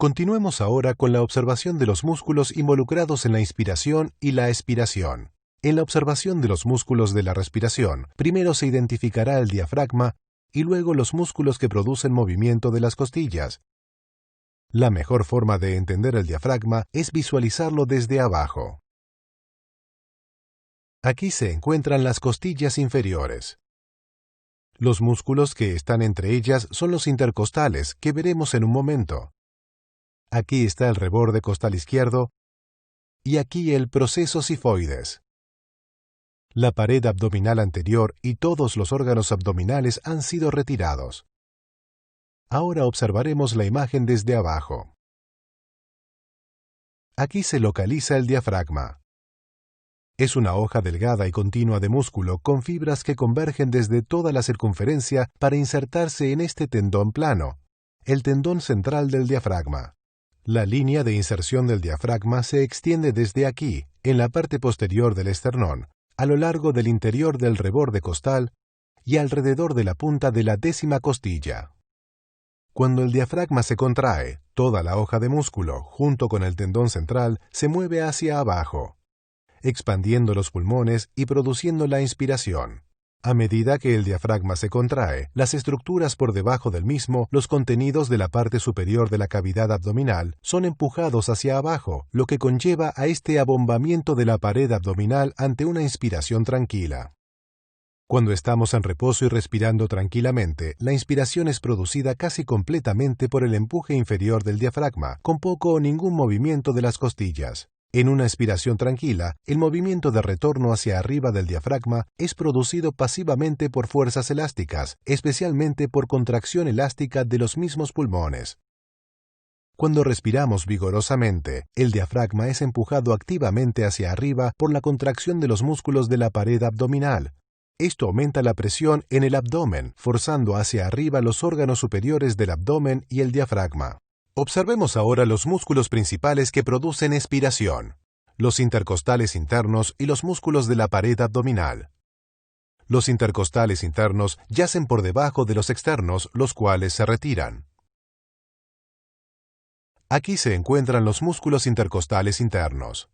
Continuemos ahora con la observación de los músculos involucrados en la inspiración y la expiración. En la observación de los músculos de la respiración, primero se identificará el diafragma y luego los músculos que producen movimiento de las costillas. La mejor forma de entender el diafragma es visualizarlo desde abajo. Aquí se encuentran las costillas inferiores. Los músculos que están entre ellas son los intercostales, que veremos en un momento. Aquí está el reborde costal izquierdo y aquí el proceso sifoides. La pared abdominal anterior y todos los órganos abdominales han sido retirados. Ahora observaremos la imagen desde abajo. Aquí se localiza el diafragma. Es una hoja delgada y continua de músculo con fibras que convergen desde toda la circunferencia para insertarse en este tendón plano, el tendón central del diafragma. La línea de inserción del diafragma se extiende desde aquí, en la parte posterior del esternón, a lo largo del interior del reborde costal y alrededor de la punta de la 10ª costilla. Cuando el diafragma se contrae, toda la hoja de músculo, junto con el tendón central, se mueve hacia abajo, expandiendo los pulmones y produciendo la inspiración. A medida que el diafragma se contrae, las estructuras por debajo del mismo, los contenidos de la parte superior de la cavidad abdominal, son empujados hacia abajo, lo que conlleva a este abombamiento de la pared abdominal ante una inspiración tranquila. Cuando estamos en reposo y respirando tranquilamente, la inspiración es producida casi completamente por el empuje inferior del diafragma, con poco o ningún movimiento de las costillas. En una expiración tranquila, el movimiento de retorno hacia arriba del diafragma es producido pasivamente por fuerzas elásticas, especialmente por contracción elástica de los mismos pulmones. Cuando respiramos vigorosamente, el diafragma es empujado activamente hacia arriba por la contracción de los músculos de la pared abdominal. Esto aumenta la presión en el abdomen, forzando hacia arriba los órganos superiores del abdomen y el diafragma. Observemos ahora los músculos principales que producen expiración, los intercostales internos y los músculos de la pared abdominal. Los intercostales internos yacen por debajo de los externos, los cuales se retiran. Aquí se encuentran los músculos intercostales internos.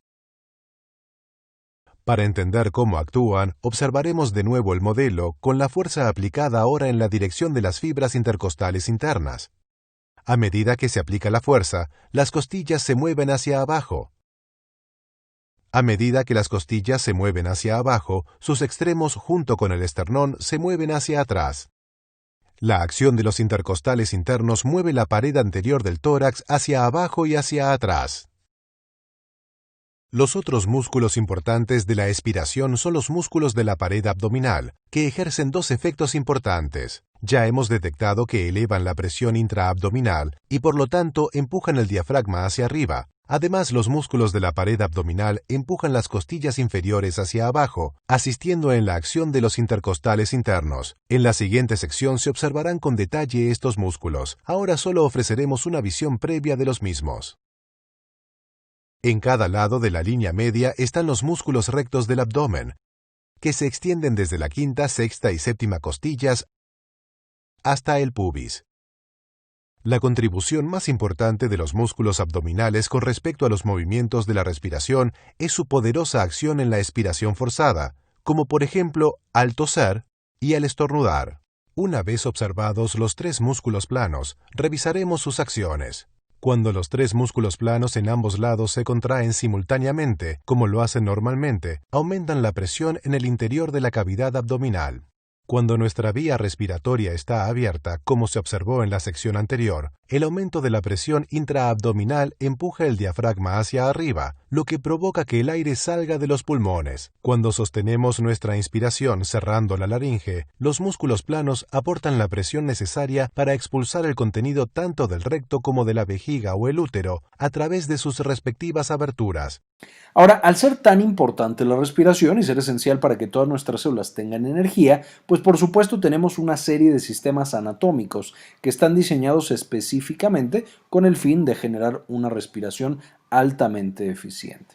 Para entender cómo actúan, observaremos de nuevo el modelo con la fuerza aplicada ahora en la dirección de las fibras intercostales internas. A medida que se aplica la fuerza, las costillas se mueven hacia abajo. A medida que las costillas se mueven hacia abajo, sus extremos junto con el esternón se mueven hacia atrás. La acción de los intercostales internos mueve la pared anterior del tórax hacia abajo y hacia atrás. Los otros músculos importantes de la expiración son los músculos de la pared abdominal, que ejercen dos efectos importantes. Ya hemos detectado que elevan la presión intraabdominal y por lo tanto empujan el diafragma hacia arriba. Además, los músculos de la pared abdominal empujan las costillas inferiores hacia abajo, asistiendo en la acción de los intercostales internos. En la siguiente sección se observarán con detalle estos músculos. Ahora solo ofreceremos una visión previa de los mismos. En cada lado de la línea media están los músculos rectos del abdomen, que se extienden desde la 5ª, 6ª y 7ª costillas hasta el pubis. La contribución más importante de los músculos abdominales con respecto a los movimientos de la respiración es su poderosa acción en la expiración forzada, como por ejemplo al toser y al estornudar. Una vez observados los tres músculos planos, revisaremos sus acciones. Cuando los tres músculos planos en ambos lados se contraen simultáneamente, como lo hacen normalmente, aumentan la presión en el interior de la cavidad abdominal. Cuando nuestra vía respiratoria está abierta, como se observó en la sección anterior, el aumento de la presión intraabdominal empuja el diafragma hacia arriba, lo que provoca que el aire salga de los pulmones. Cuando sostenemos nuestra inspiración cerrando la laringe, los músculos planos aportan la presión necesaria para expulsar el contenido tanto del recto como de la vejiga o el útero a través de sus respectivas aberturas. Ahora, al ser tan importante la respiración y ser esencial para que todas nuestras células tengan energía, pues por supuesto tenemos una serie de sistemas anatómicos que están diseñados específicamente con el fin de generar una respiración altamente eficiente.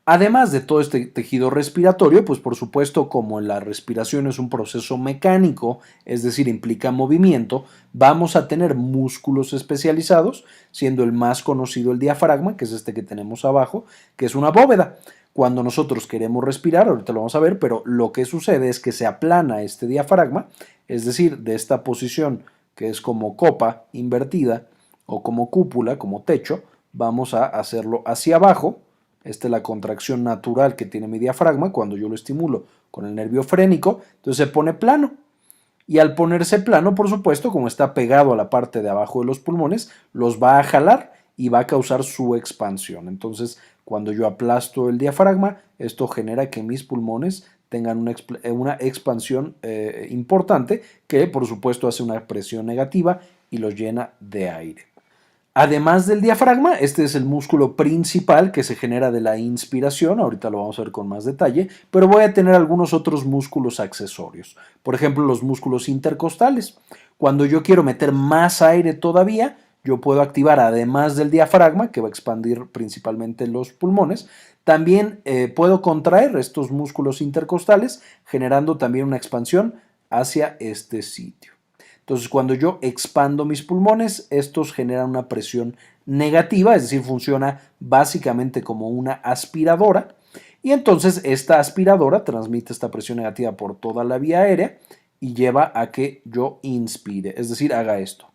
Además de todo este tejido respiratorio, pues por supuesto, como la respiración es un proceso mecánico, es decir, implica movimiento, vamos a tener músculos especializados, siendo el más conocido el diafragma, que es este que tenemos abajo, que es una bóveda. Cuando nosotros queremos respirar, ahorita lo vamos a ver, pero lo que sucede es que se aplana este diafragma, es decir, de esta posición que es como copa invertida o como cúpula, como techo, vamos a hacerlo hacia abajo. Esta es la contracción natural que tiene mi diafragma cuando yo lo estimulo con el nervio frénico, entonces se pone plano. Y al ponerse plano, por supuesto, como está pegado a la parte de abajo de los pulmones, los va a jalar y va a causar su expansión. Entonces, cuando yo aplasto el diafragma, esto genera que mis pulmones tengan una expansión importante que, por supuesto, hace una presión negativa y los llena de aire. Además del diafragma, este es el músculo principal que se genera de la inspiración, ahorita lo vamos a ver con más detalle, pero voy a tener algunos otros músculos accesorios. Por ejemplo, los músculos intercostales. Cuando yo quiero meter más aire todavía, yo puedo activar, además del diafragma, que va a expandir principalmente los pulmones, también puedo contraer estos músculos intercostales, generando también una expansión hacia este sitio. Entonces, cuando yo expando mis pulmones, estos generan una presión negativa, es decir, funciona básicamente como una aspiradora. Y entonces esta aspiradora transmite esta presión negativa por toda la vía aérea y lleva a que yo inspire, es decir, haga esto.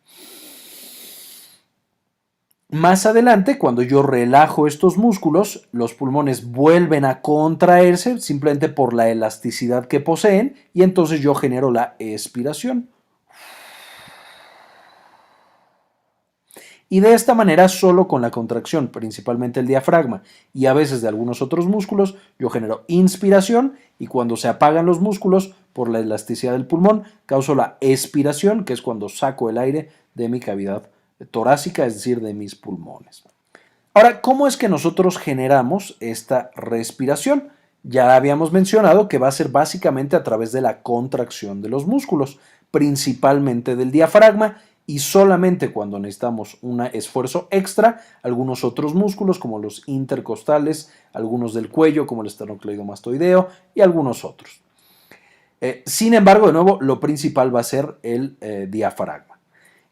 Más adelante, cuando yo relajo estos músculos, los pulmones vuelven a contraerse simplemente por la elasticidad que poseen y entonces yo genero la expiración. Y de esta manera, solo con la contracción, principalmente el diafragma y a veces de algunos otros músculos, yo genero inspiración y cuando se apagan los músculos por la elasticidad del pulmón, causo la expiración, que es cuando saco el aire de mi cavidad torácica, es decir, de mis pulmones. Ahora, ¿cómo es que nosotros generamos esta respiración? Ya habíamos mencionado que va a ser básicamente a través de la contracción de los músculos, principalmente del diafragma, y solamente cuando necesitamos un esfuerzo extra, algunos otros músculos como los intercostales, algunos del cuello como el esternocleidomastoideo y algunos otros. Sin embargo, de nuevo, lo principal va a ser el diafragma.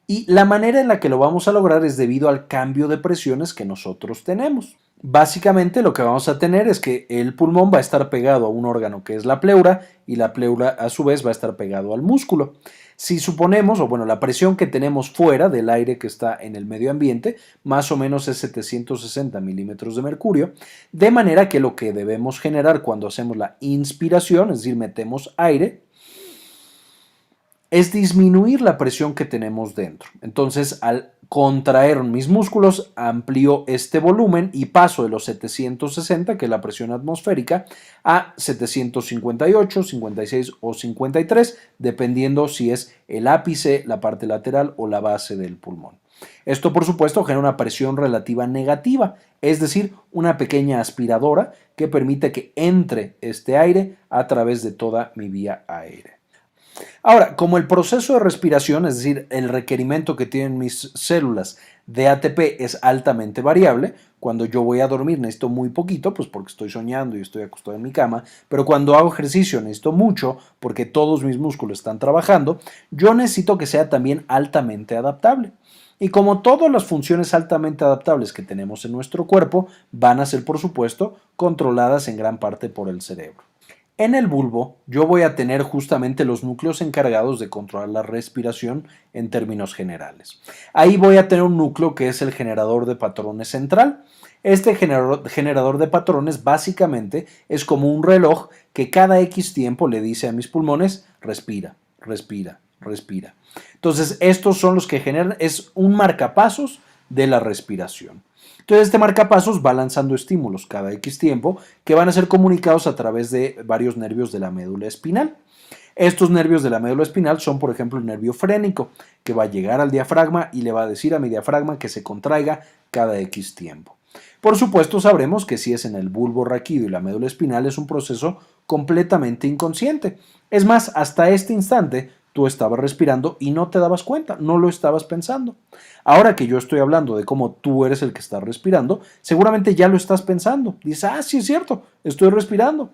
Y la manera en la que lo vamos a lograr es debido al cambio de presiones que nosotros tenemos. Básicamente lo que vamos a tener es que el pulmón va a estar pegado a un órgano que es la pleura y la pleura a su vez va a estar pegado al músculo. Si suponemos, o bueno, la presión que tenemos fuera del aire que está en el medio ambiente, más o menos es 760 milímetros de mercurio, de manera que lo que debemos generar cuando hacemos la inspiración, es decir, metemos aire, es disminuir la presión que tenemos dentro. Entonces, al contraer mis músculos, amplío este volumen y paso de los 760, que es la presión atmosférica, a 758, 56 o 53, dependiendo si es el ápice, la parte lateral o la base del pulmón. Esto, por supuesto, genera una presión relativa negativa, es decir, una pequeña aspiradora que permite que entre este aire a través de toda mi vía aérea. Ahora, como el proceso de respiración, es decir, el requerimiento que tienen mis células de ATP es altamente variable, cuando yo voy a dormir necesito muy poquito, pues porque estoy soñando y estoy acostado en mi cama, pero cuando hago ejercicio necesito mucho porque todos mis músculos están trabajando, yo necesito que sea también altamente adaptable. Y como todas las funciones altamente adaptables que tenemos en nuestro cuerpo van a ser, por supuesto, controladas en gran parte por el cerebro. En el bulbo yo voy a tener justamente los núcleos encargados de controlar la respiración en términos generales. Ahí voy a tener un núcleo que es el generador de patrones central. Este generador de patrones básicamente es como un reloj que cada X tiempo le dice a mis pulmones, respira, respira, respira. Entonces estos son los que generan, es un marcapasos de la respiración. Entonces este marcapasos va lanzando estímulos cada X tiempo que van a ser comunicados a través de varios nervios de la médula espinal. Estos nervios de la médula espinal son, por ejemplo, el nervio frénico, que va a llegar al diafragma y le va a decir a mi diafragma que se contraiga cada X tiempo. Por supuesto, sabremos que si es en el bulbo raquídeo y la médula espinal es un proceso completamente inconsciente. Es más, hasta este instante, tú estabas respirando y no te dabas cuenta, no lo estabas pensando. Ahora que yo estoy hablando de cómo tú eres el que está respirando, seguramente ya lo estás pensando. Dices, ah, sí es cierto, estoy respirando.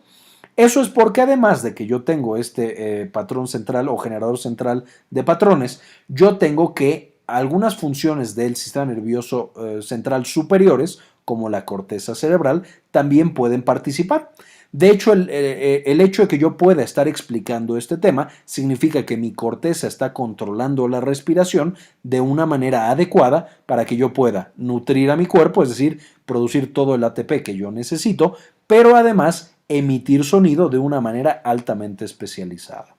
Eso es porque además de que yo tengo este patrón central o generador central de patrones, yo tengo que algunas funciones del sistema nervioso central superiores, como la corteza cerebral, también pueden participar. De hecho, el hecho de que yo pueda estar explicando este tema significa que mi corteza está controlando la respiración de una manera adecuada para que yo pueda nutrir a mi cuerpo, es decir, producir todo el ATP que yo necesito, pero además emitir sonido de una manera altamente especializada.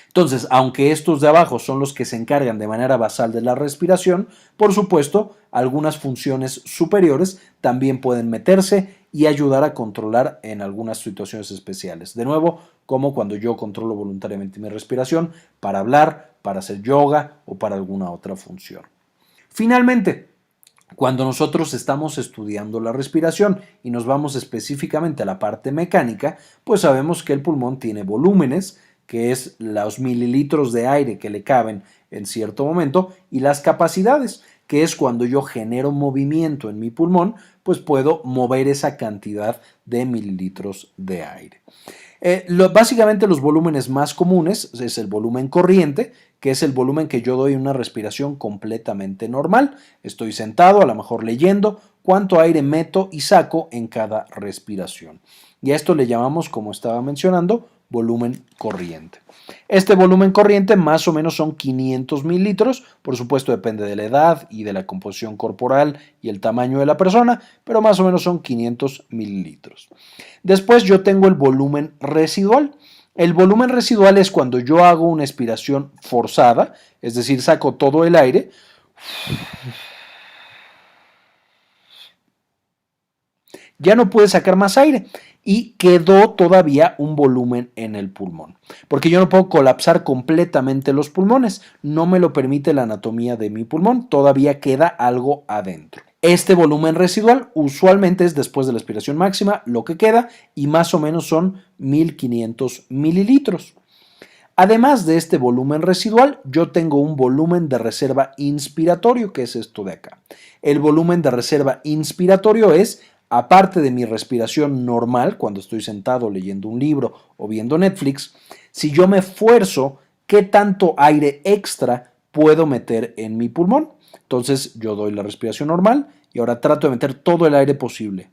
Entonces, aunque estos de abajo son los que se encargan de manera basal de la respiración, por supuesto, algunas funciones superiores también pueden meterse y ayudar a controlar en algunas situaciones especiales. De nuevo, como cuando yo controlo voluntariamente mi respiración para hablar, para hacer yoga o para alguna otra función. Finalmente, cuando nosotros estamos estudiando la respiración y nos vamos específicamente a la parte mecánica, pues sabemos que el pulmón tiene volúmenes, que es los mililitros de aire que le caben en cierto momento, y las capacidades, que es cuando yo genero movimiento en mi pulmón, pues puedo mover esa cantidad de mililitros de aire. Básicamente los volúmenes más comunes es el volumen corriente, que es el volumen que yo doy en una respiración completamente normal. Estoy sentado, a lo mejor leyendo, cuánto aire meto y saco en cada respiración. Y a esto le llamamos, como estaba mencionando, volumen corriente. Este volumen corriente más o menos son 500 mililitros, por supuesto depende de la edad y de la composición corporal y el tamaño de la persona, pero más o menos son 500 mililitros. Después yo tengo el volumen residual. El volumen residual es cuando yo hago una expiración forzada, es decir, saco todo el aire. Ya no puede sacar más aire y quedó todavía un volumen en el pulmón, porque yo no puedo colapsar completamente los pulmones, no me lo permite la anatomía de mi pulmón, todavía queda algo adentro. Este volumen residual usualmente es después de la expiración máxima lo que queda y más o menos son 1500 mililitros. Además de este volumen residual, yo tengo un volumen de reserva inspiratorio, que es esto de acá. El volumen de reserva inspiratorio es, aparte de mi respiración normal, cuando estoy sentado leyendo un libro o viendo Netflix, si yo me esfuerzo, ¿qué tanto aire extra puedo meter en mi pulmón? Entonces yo doy la respiración normal y ahora trato de meter todo el aire posible.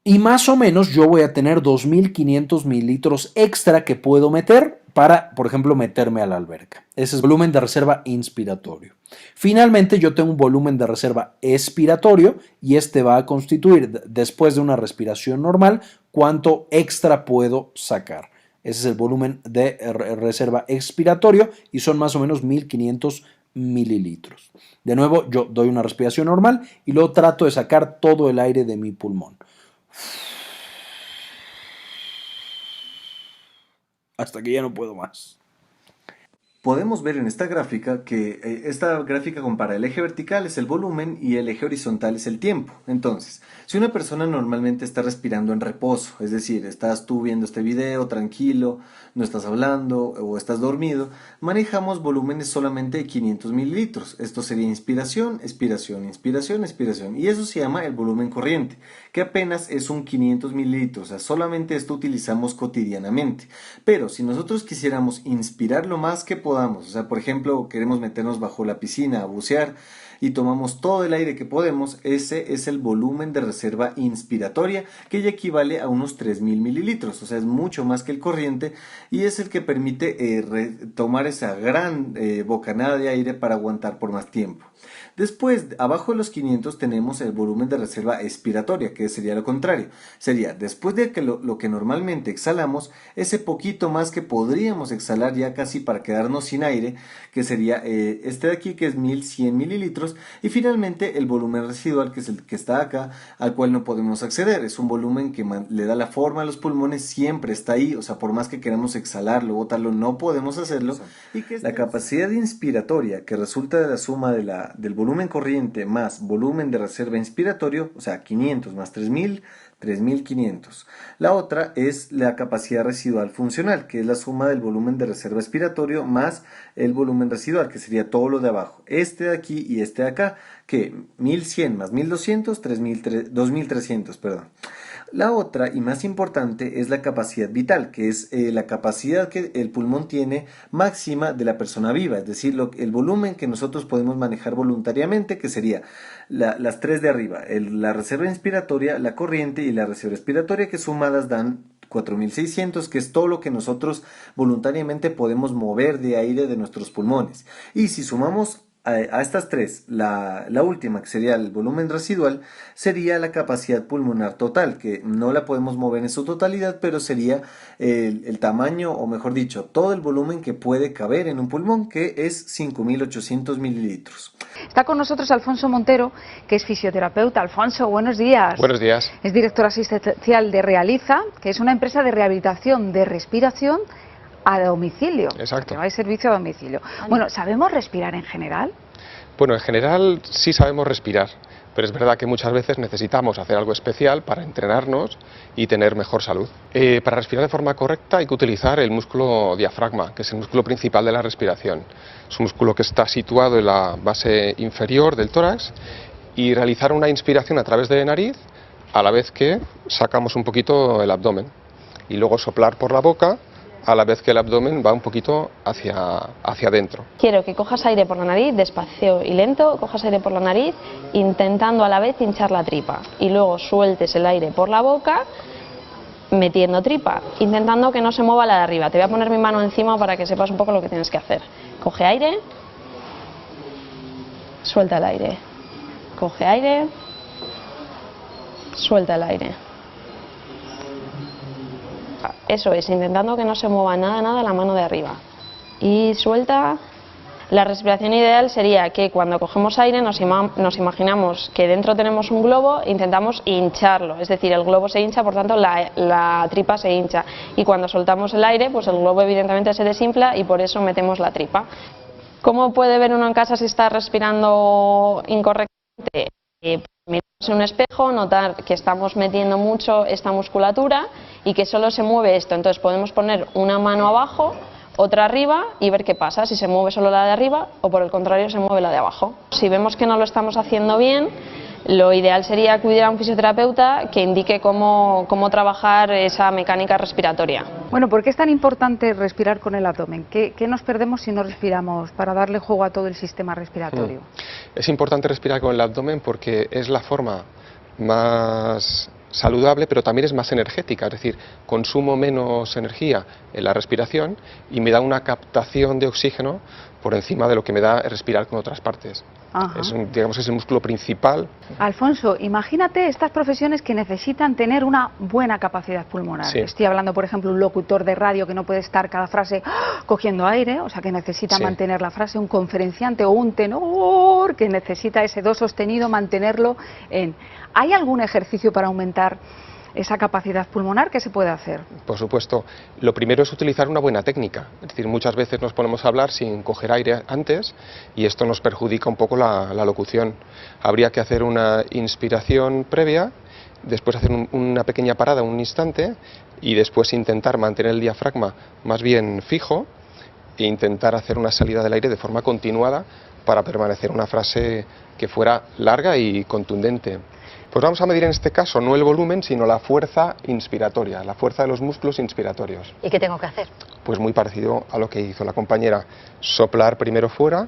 Y más o menos yo voy a tener 2500 mililitros extra que puedo meter para, por ejemplo, meterme a la alberca. Ese es el volumen de reserva inspiratorio. Finalmente yo tengo un volumen de reserva expiratorio y este va a constituir, después de una respiración normal, cuánto extra puedo sacar. Ese es el volumen de reserva expiratorio y son más o menos 1500 mililitros. De nuevo, yo doy una respiración normal y luego trato de sacar todo el aire de mi pulmón. Hasta que ya no puedo más. Podemos ver en esta gráfica que esta gráfica compara el eje vertical es el volumen y el eje horizontal es el tiempo. Entonces, si una persona normalmente está respirando en reposo, es decir, estás tú viendo este video tranquilo, no estás hablando o estás dormido, manejamos volúmenes solamente de 500 mililitros. Esto sería inspiración, expiración, inspiración, expiración. Y eso se llama el volumen corriente, que apenas es un 500 mililitros. O sea, solamente esto utilizamos cotidianamente. Pero si nosotros quisiéramos inspirar lo más que podamos, o sea, por ejemplo, queremos meternos bajo la piscina a bucear y tomamos todo el aire que podemos, ese es el volumen de reserva inspiratoria, que ya equivale a unos 3000 mililitros, o sea, es mucho más que el corriente y es el que permite tomar esa gran bocanada de aire para aguantar por más tiempo. Después, abajo de los 500 tenemos el volumen de reserva expiratoria, que sería lo contrario. Sería, después de que lo que normalmente exhalamos, ese poquito más que podríamos exhalar ya casi para quedarnos sin aire, que sería este de aquí, que es 1100 mililitros. Y finalmente el volumen residual, que es el que está acá, al cual no podemos acceder. Es un volumen que le da la forma a los pulmones, siempre está ahí. O sea, por más que queramos exhalarlo, botarlo, no podemos hacerlo. Y que la capacidad inspiratoria, que resulta de la suma del volumen corriente más volumen de reserva inspiratorio, o sea, 500 más 3000, 3.500. La otra es la capacidad residual funcional, que es la suma del volumen de reserva expiratorio más el volumen residual, que sería todo lo de abajo. Este de aquí y este de acá, que 1.100 más 1.200, 2.300, perdón. La otra y más importante es la capacidad vital, que es la capacidad que el pulmón tiene máxima de la persona viva, es decir, el volumen que nosotros podemos manejar voluntariamente, que sería las tres de arriba, la reserva inspiratoria, la corriente y la reserva expiratoria, que sumadas dan 4.600, que es todo lo que nosotros voluntariamente podemos mover de aire de nuestros pulmones. Y si sumamos a estas tres, la última, que sería el volumen residual, sería la capacidad pulmonar total, que no la podemos mover en su totalidad, pero sería el tamaño, o mejor dicho, todo el volumen que puede caber en un pulmón, que es 5.800 mililitros. Está con nosotros Alfonso Montero, que es fisioterapeuta. Alfonso, buenos días. Buenos días. Es director asistencial de Realiza, que es una empresa de rehabilitación de respiración a domicilio. Exacto. Que va a servicio a domicilio. Bueno, ¿sabemos respirar en general? Bueno, en general sí sabemos respirar, pero es verdad que muchas veces necesitamos hacer algo especial para entrenarnos y tener mejor salud. Para respirar de forma correcta hay que utilizar el músculo diafragma, que es el músculo principal de la respiración. Es un músculo que está situado en la base inferior del tórax, y realizar una inspiración a través de la nariz a la vez que sacamos un poquito el abdomen, y luego soplar por la boca a la vez que el abdomen va un poquito hacia adentro. Quiero que cojas aire por la nariz, despacio y lento, cojas aire por la nariz, intentando a la vez hinchar la tripa, y luego sueltes el aire por la boca, metiendo tripa, intentando que no se mueva la de arriba. Te voy a poner mi mano encima para que sepas un poco lo que tienes que hacer. Coge aire, suelta el aire, coge aire, suelta el aire. Eso es, intentando que no se mueva nada la mano de arriba. Y suelta. La respiración ideal sería que cuando cogemos aire nos imaginamos que dentro tenemos un globo e intentamos hincharlo. Es decir, el globo se hincha, por tanto la tripa se hincha. Y cuando soltamos el aire, pues el globo evidentemente se desinfla y por eso metemos la tripa. ¿Cómo puede ver uno en casa si está respirando incorrectamente? Mirarse en un espejo, notar que estamos metiendo mucho esta musculatura y que solo se mueve esto. Entonces podemos poner una mano abajo, otra arriba y ver qué pasa, si se mueve solo la de arriba o por el contrario se mueve la de abajo. Si vemos que no lo estamos haciendo bien, lo ideal sería acudir a un fisioterapeuta que indique cómo trabajar esa mecánica respiratoria. Bueno, ¿por qué es tan importante respirar con el abdomen? ¿Qué nos perdemos si no respiramos para darle juego a todo el sistema respiratorio? Es importante respirar con el abdomen porque es la forma más saludable, pero también es más energética, es decir, consumo menos energía en la respiración y me da una captación de oxígeno por encima de lo que me da respirar con otras partes. Digamos, es el músculo principal. Alfonso, imagínate estas profesiones que necesitan tener una buena capacidad pulmonar. Sí. Estoy hablando, por ejemplo, un locutor de radio que no puede estar cada frase cogiendo aire, o sea, que necesita mantener la frase, un conferenciante o un tenor que necesita ese do sostenido, mantenerlo en... ¿Hay algún ejercicio para aumentar esa capacidad pulmonar que se puede hacer? Por supuesto. Lo primero es utilizar una buena técnica. Es decir, muchas veces nos ponemos a hablar sin coger aire antes y esto nos perjudica un poco la locución. Habría que hacer una inspiración previa, después hacer una pequeña parada, un instante, y después intentar mantener el diafragma más bien fijo e intentar hacer una salida del aire de forma continuada para permanecer una frase que fuera larga y contundente. Pues vamos a medir en este caso no el volumen, sino la fuerza inspiratoria, la fuerza de los músculos inspiratorios. ¿Y qué tengo que hacer? Pues muy parecido a lo que hizo la compañera. Soplar primero fuera,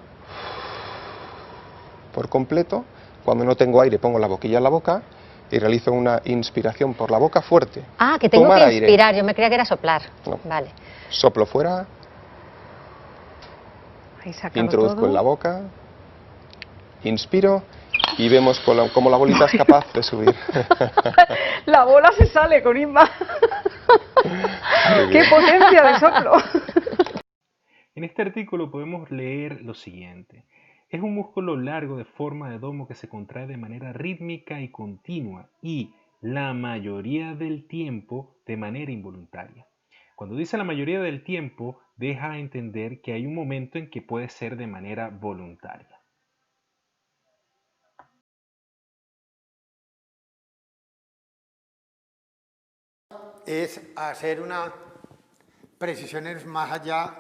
por completo. Cuando no tengo aire pongo la boquilla en la boca y realizo una inspiración por la boca fuerte. Ah, que tengo Tomar que aire. inspirar, yo me creía que era soplar. No. Vale. Soplo fuera, Ahí sacado introduzco todo. en la boca, inspiro y vemos cómo la bolita es capaz de subir. La bola se sale con Inma. ¡Qué potencia de soplo! En este artículo podemos leer lo siguiente. Es un músculo largo de forma de domo que se contrae de manera rítmica y continua y la mayoría del tiempo de manera involuntaria. Cuando dice la mayoría del tiempo, deja entender que hay un momento en que puede ser de manera voluntaria. es hacer una precisiones más allá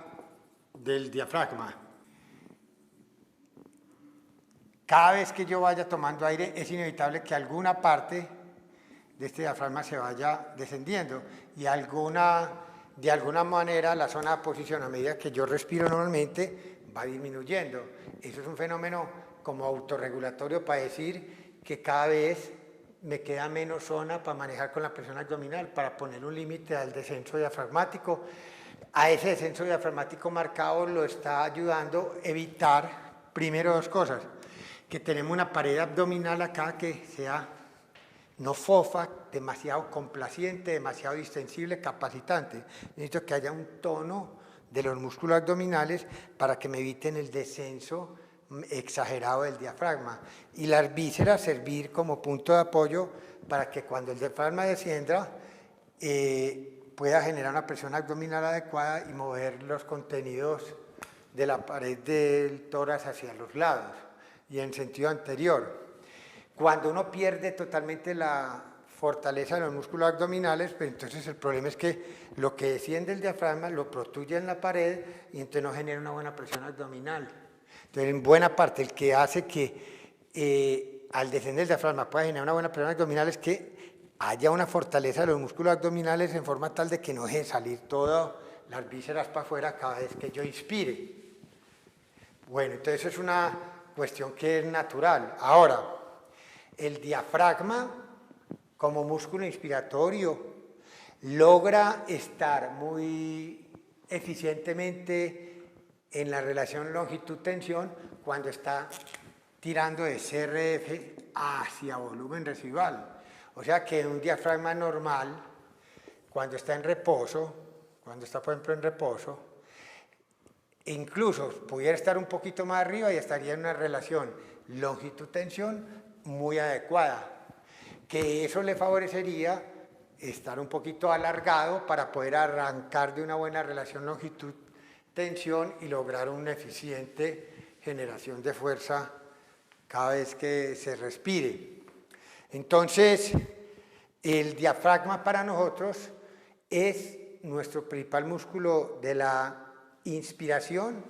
del diafragma. Cada vez que yo vaya tomando aire es inevitable que alguna parte de este diafragma se vaya descendiendo y de alguna manera la zona de posición a medida que yo respiro normalmente va disminuyendo. Eso es un fenómeno como autorregulatorio para decir que cada vez me queda menos zona para manejar con la presión abdominal, para poner un límite al descenso diafragmático. A ese descenso diafragmático marcado lo está ayudando a evitar, primero, dos cosas: que tenemos una pared abdominal acá que sea no fofa, demasiado complaciente, demasiado distensible, capacitante. Necesito que haya un tono de los músculos abdominales para que me eviten el descenso exagerado del diafragma. Y las vísceras servir como punto de apoyo para que cuando el diafragma descienda pueda generar una presión abdominal adecuada y mover los contenidos de la pared del tórax hacia los lados y en sentido anterior. Cuando uno pierde totalmente la fortaleza de los músculos abdominales, pues entonces el problema es que lo que desciende del diafragma lo protruye en la pared y entonces no genera una buena presión abdominal. Entonces, en buena parte, el que hace que al descender el diafragma pueda generar una buena presión abdominal es que haya una fortaleza de los músculos abdominales en forma tal de que no deje salir todas las vísceras para afuera cada vez que yo inspire. Bueno, entonces eso es una cuestión que es natural. Ahora, el diafragma como músculo inspiratorio logra estar muy eficientemente en la relación longitud-tensión cuando está tirando de CRF hacia volumen residual. O sea que un diafragma normal, cuando está en reposo, cuando está por ejemplo en reposo, incluso pudiera estar un poquito más arriba y estaría en una relación longitud-tensión muy adecuada, que eso le favorecería estar un poquito alargado para poder arrancar de una buena relación longitud-tensión y lograr una eficiente generación de fuerza cada vez que se respire. Entonces, el diafragma para nosotros es nuestro principal músculo de la inspiración,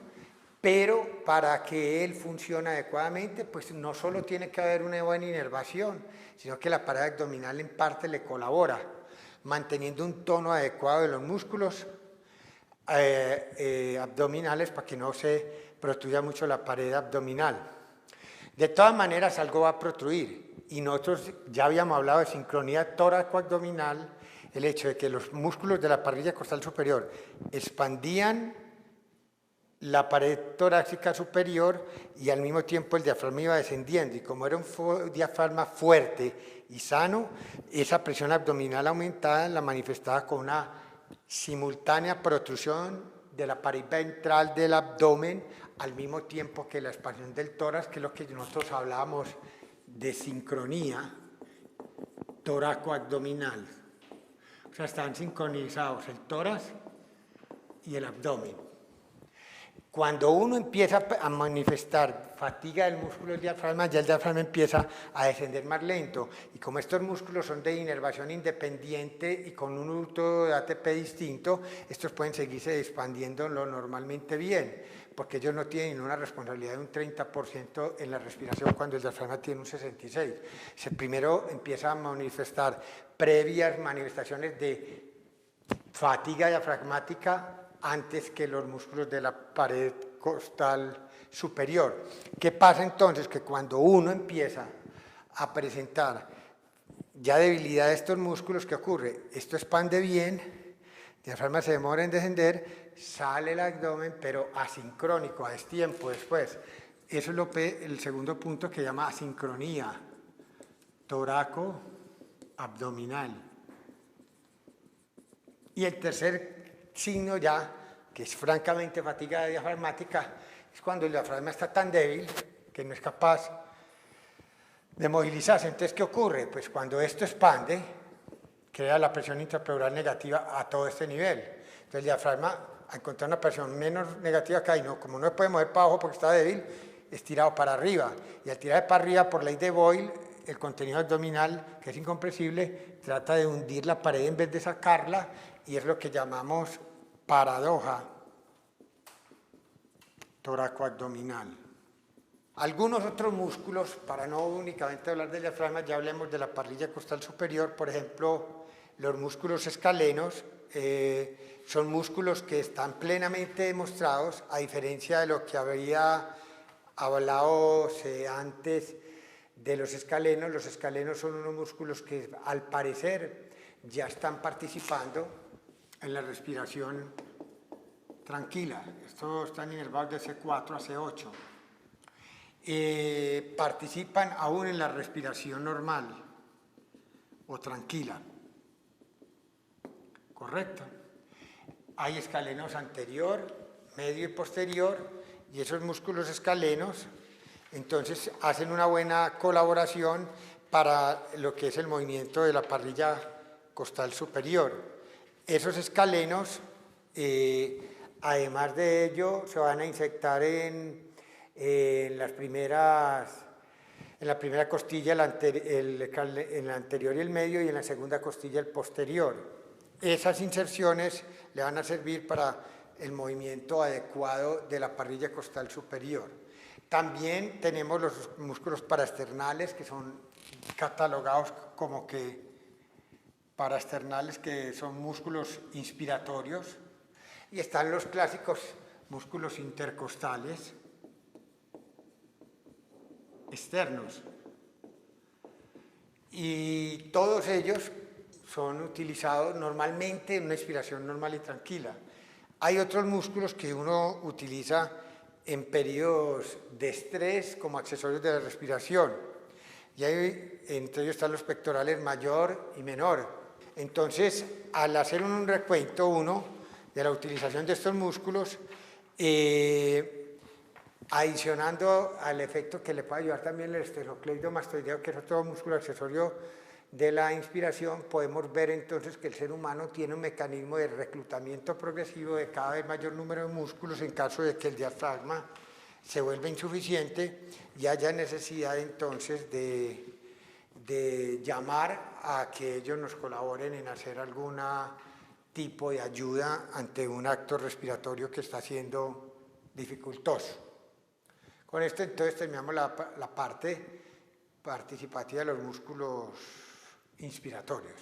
pero para que él funcione adecuadamente, pues no solo tiene que haber una buena inervación, sino que la pared abdominal en parte le colabora, manteniendo un tono adecuado de los músculos abdominales para que no se protruya mucho la pared abdominal. De todas maneras, algo va a protruir, y nosotros ya habíamos hablado de sincronía tóraco-abdominal, el hecho de que los músculos de la parrilla costal superior expandían la pared torácica superior y al mismo tiempo el diafragma iba descendiendo, y como era un diafragma fuerte y sano, esa presión abdominal aumentada la manifestaba con una simultánea protrusión de la pared ventral del abdomen al mismo tiempo que la expansión del tórax, que es lo que nosotros hablábamos de sincronía toraco-abdominal. O sea, están sincronizados el tórax y el abdomen. Cuando uno empieza a manifestar fatiga del músculo del diafragma, ya el diafragma empieza a descender más lento. Y como estos músculos son de inervación independiente y con un hurto de ATP distinto, estos pueden seguirse expandiendo lo normalmente bien, porque ellos no tienen una responsabilidad de un 30% en la respiración cuando el diafragma tiene un 66%. Se primero empieza a manifestar previas manifestaciones de fatiga diafragmática antes que los músculos de la pared costal superior. ¿Qué pasa entonces? Que cuando uno empieza a presentar ya debilidad de estos músculos, ¿qué ocurre? Esto expande bien, el diafragma se demora en descender, sale el abdomen, pero asincrónico, a destiempo después. Eso es el segundo punto que llama asincronía toraco-abdominal. Y el tercer signo ya, que es francamente fatiga diafragmática, es cuando el diafragma está tan débil que no es capaz de movilizarse. Entonces, ¿qué ocurre? Pues cuando esto expande, crea la presión intrapleural negativa a todo este nivel. Entonces el diafragma, al encontrar una presión menos negativa acá, y no, como no se puede mover para abajo porque está débil, es tirado para arriba. Y al tirar para arriba, por ley de Boyle, el contenido abdominal, que es incompresible, trata de hundir la pared en vez de sacarla, y es lo que llamamos paradoja toracoabdominal. Algunos otros músculos, para no únicamente hablar del diafragma, ya hablemos de la parrilla costal superior, por ejemplo, los músculos escalenos, son músculos que están plenamente demostrados, a diferencia de lo que había hablado antes de los escalenos son unos músculos que al parecer ya están participando en la respiración tranquila. Estos están inervados de C4 a C8. Participan aún en la respiración normal o tranquila. ¿Correcto? Hay escalenos anterior, medio y posterior, y esos músculos escalenos entonces hacen una buena colaboración para lo que es el movimiento de la parrilla costal superior. Esos escalenos, además de ello, se van a insertar en la primera costilla, en la anterior y el medio, y en la segunda costilla el posterior. Esas inserciones le van a servir para el movimiento adecuado de la parrilla costal superior. También tenemos los músculos paraesternales, que son catalogados como que paraesternales, que son músculos inspiratorios, y están los clásicos músculos intercostales externos, y todos ellos son utilizados normalmente en una inspiración normal y tranquila. Hay otros músculos que uno utiliza en periodos de estrés como accesorios de la respiración, y entre ellos están los pectorales mayor y menor. Entonces, al hacer un recuento de la utilización de estos músculos, adicionando al efecto que le puede ayudar también el esternocleidomastoideo, que es otro músculo accesorio de la inspiración, podemos ver entonces que el ser humano tiene un mecanismo de reclutamiento progresivo de cada vez mayor número de músculos en caso de que el diafragma se vuelva insuficiente y haya necesidad entonces de llamar a que ellos nos colaboren en hacer algún tipo de ayuda ante un acto respiratorio que está siendo dificultoso. Con esto entonces terminamos la parte participativa de los músculos inspiratorios.